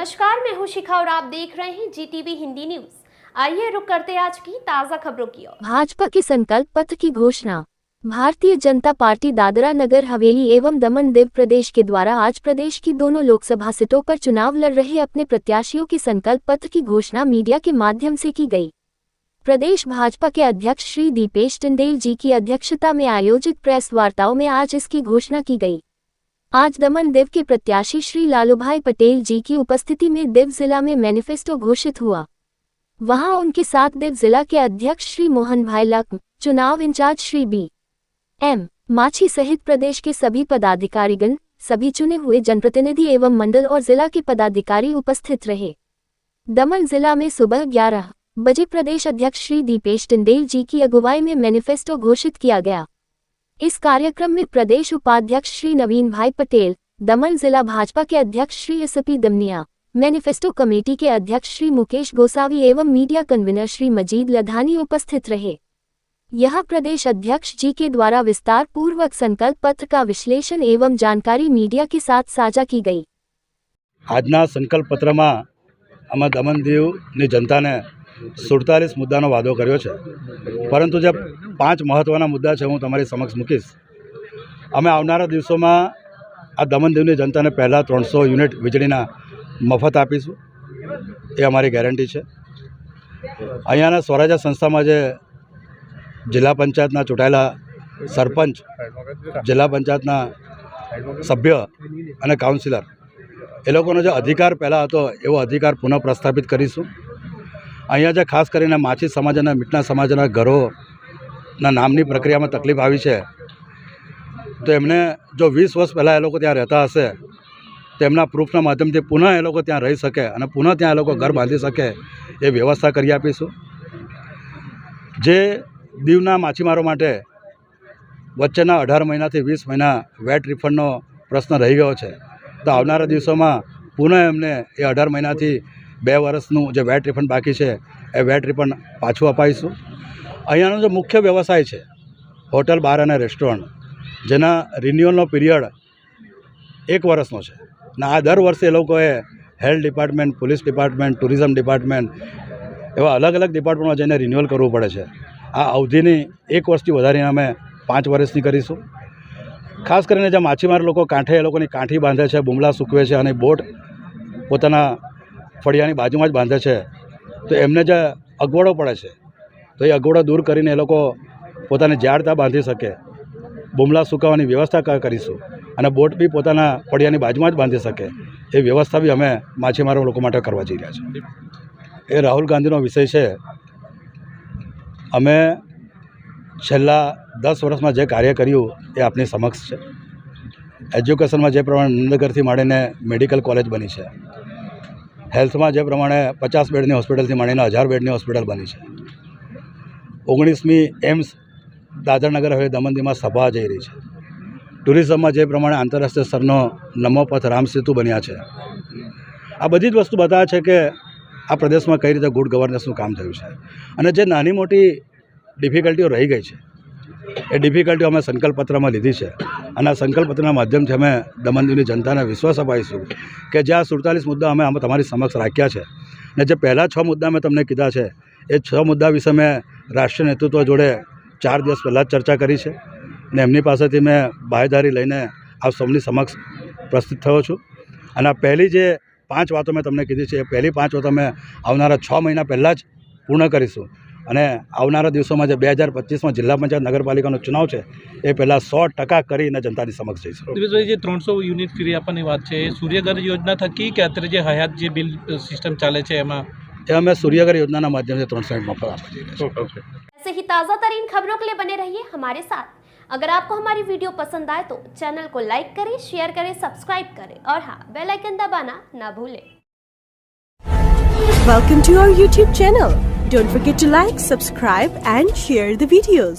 नमस्कार, मैं हूं शिखा और आप देख रहे हैं जीटीवी हिंदी न्यूज। आइए रुक करते हैं आज की ताजा खबरों की ओर। भाजपा के संकल्प पत्र की घोषणा। भारतीय जनता पार्टी दादरा नगर हवेली एवं दमन दीव प्रदेश के द्वारा आज प्रदेश की दोनों लोकसभा सीटों पर चुनाव लड़ रहे अपने प्रत्याशियों के संकल्प पत्र की घोषणा मीडिया के माध्यम से की गई। प्रदेश भाजपा के अध्यक्ष श्री दीपेश टंडेल जी की अध्यक्षता में आयोजित प्रेस वार्ताओं में आज इसकी घोषणा की गई। आज दमन दीव के प्रत्याशी श्री लालूभाई पटेल जी की उपस्थिति में दीव जिला में मैनिफेस्टो घोषित हुआ। वहां उनके साथ दीव जिला के अध्यक्ष श्री मोहन भाई लक्ष्म, चुनाव इंचार्ज श्री बी.एम. माछी सहित प्रदेश के सभी पदाधिकारीगण, सभी चुने हुए जनप्रतिनिधि एवं मंडल और जिला के पदाधिकारी उपस्थित रहे। दमन जिला में सुबह 11 बजे प्रदेश अध्यक्ष श्री दीपेश टंडेल जी की अगुवाई में मैनिफेस्टो घोषित किया गया। इस कार्यक्रम में प्रदेश उपाध्यक्ष श्री नवीन भाई पटेल, दमन जिला भाजपा के अध्यक्ष Shri SP Damania, manifesto committee के अध्यक्ष श्री मुकेश गोसावी एवं मीडिया कन्वीनर श्री मजीद लधानी उपस्थित रहे। यह प्रदेश अध्यक्ष जी के द्वारा विस्तार पूर्वक संकल्प पत्र का विश्लेषण एवं जानकारी मीडिया के साथ साझा की गई। આજના સંકલ્પ પત્રમાં આમાં દમણ દીવની जनताને 47 મુદ્દાનો વાદો કર્યો છે, પરંતુ જે 5 મહત્ત્વના મુદ્દા છે હું તમારી સમક્ષ મૂકીશ। અમે આવનારા દિવસોમાં આ દમણ દીવની जनताને પહેલાં 300 યુનિટ વીજળીના મફત આપીશું, એ અમારી ગેરંટી છે। અહીંયાના સ્વરાજ્ય સંસ્થામાં જે જિલ્લા પંચાયતના ચૂંટાયેલા સરપંચ, જિલ્લા પંચાયતના સભ્ય અને કાઉન્સિલર એ લોકોનો જે અધિકાર પહેલાં હતો એવો અધિકાર પુનઃ પ્રસ્થાપિત કરીશું। અહીંયા જે ખાસ કરીને માછી સમાજ અને મીટના સમાજના ઘરોના નામની પ્રક્રિયામાં તકલીફ આવી છે, તો એમને જો 20 વર્ષ પહેલાં એ લોકો ત્યાં રહેતા હશે તો એમના પ્રૂફના માધ્યમથી પુનઃ એ લોકો ત્યાં રહી શકે અને પુનઃ ત્યાં એ લોકો ઘર બાંધી શકે એ વ્યવસ્થા કરી આપીશું। જે દીવના માછીમારો માટે વચ્ચેના 18 મહિનાથી 20 મહિના વેટ રિફંડનો પ્રશ્ન રહી ગયો છે, તો આવનારા દિવસોમાં પુનઃ એમને એ 18 મહિનાથી 2 વર્ષનું જે વેટ રિફંડ બાકી છે એ વેટ રિફંડ પાછું અપાવીશું। અહીંયાનો જે મુખ્ય વ્યવસાય છે હોટલ, બાર અને રેસ્ટોરન્ટ, જેના રિન્યુઅલનો પીરિયડ 1 વર્ષનો છે ને આ દર વર્ષે એ લોકોએ health department, police department, tourism department એવા અલગ અલગ ડિપાર્ટમેન્ટમાં જઈને રિન્યુઅલ કરવું પડે છે। આ અવધિની 1 વર્ષથી વધારીને અમે 5 વર્ષની કરીશું। ખાસ કરીને જે માછીમાર લોકો કાંઠે એ લોકોની કાંઠી બાંધે છે, બુમલા સૂકવે છે અને બોટ પોતાના ફળિયાની બાજુમાં જ બાંધે છે, તો એમને જે અગવડો પડે છે તો એ અગવડો દૂર કરીને એ લોકો પોતાની જાળતા બાંધી શકે, બુમલા સૂકવવાની વ્યવસ્થા કરીશું અને બોટ બી પોતાના ફળિયાની બાજુમાં જ બાંધી શકે એ વ્યવસ્થા બી અમે માછીમારો લોકો માટે કરવા જઈ રહ્યા છીએ। એ રાહુલ ગાંધીનો વિષય છે। અમે છેલ્લા 10 વર્ષમાં જે કાર્ય કર્યું એ આપની સમક્ષ છે। એજ્યુકેશનમાં જે પ્રમાણે નંદનગરથી માંડીને મેડિકલ કોલેજ બની છે, હેલ્થમાં જે પ્રમાણે 50 બેડની હોસ્પિટલથી માંડીને 1000 બેડની હોસ્પિટલ બની છે, 19મી એમ્સ દાદરનગર હવે દમણ દીવમાં સ્થાપવા જઈ રહી છે, ટુરિઝમમાં જે પ્રમાણે આંતરરાષ્ટ્રીય સ્તરનો નમો પથ રામ સેતુ બન્યા છે। આ બધી જ વસ્તુ બતાવે છે કે આ પ્રદેશમાં કઈ રીતે ગુડ ગવર્નન્સનું કામ થયું છે અને જે નાની મોટી ડિફિકલ્ટીઓ રહી ગઈ છે એ ડિફિકલ્ટીઓ અમે સંકલ્પપત્રમાં લીધી છે અને આ સંકલ્પપત્રના માધ્યમથી અમે દમણ દીવની જનતાને વિશ્વાસ અપાવીશું કે જે આ 47 મુદ્દા અમે તમારી સમક્ષ રાખ્યા છે અને જે પહેલાં 6 મુદ્દા મેં તમને કીધા છે એ 6 મુદ્દા વિશે મેં રાષ્ટ્રીય નેતૃત્વ જોડે 4 દિવસ પહેલાં જ ચર્ચા કરી છે અને એમની પાસેથી મેં બાહેધરી લઈને આપ સૌની સમક્ષ પ્રસ્તુત થયો છું। અને આ પહેલી જે 5 વાતો મેં તમને કીધી છે એ પહેલી 5 વાતો અમે આવનારા 6 મહિના પહેલાં જ પૂર્ણ કરીશું અને આવનારા દિવસોમાં જે 2025માં જિલ્લા પંચાયત નગરપાલિકાનો ચુનાવ છે એ પહેલાં 100% કરીને જનતાની સમક્ષ જઈશું। દિવેશભાઈ, જે 300 યુનિટ ફ્રી આપવાની વાત છે એ સૂર્યઘર યોજના થકી કે અત્યારે જે હયાત જે બિલ સિસ્ટમ ચાલે છે એમાં એ અમે સૂર્યઘર યોજનાના માધ્યમથી 300 યુનિટ મફત આપવા જઈ રહ્યા છીએ। ऐसे ही ताज़ा तरीन खबरों के लिए बने रहिए हमारे साथ। अगर आपको हमारी वीडियो पसंद आए तो चैनल को लाइक करें, शेयर करें, सब्सक्राइब करें और हाँ, बेल आइकन दबाना ना भूलें। Welcome to our YouTube channel. Don't forget to like, subscribe and share the videos.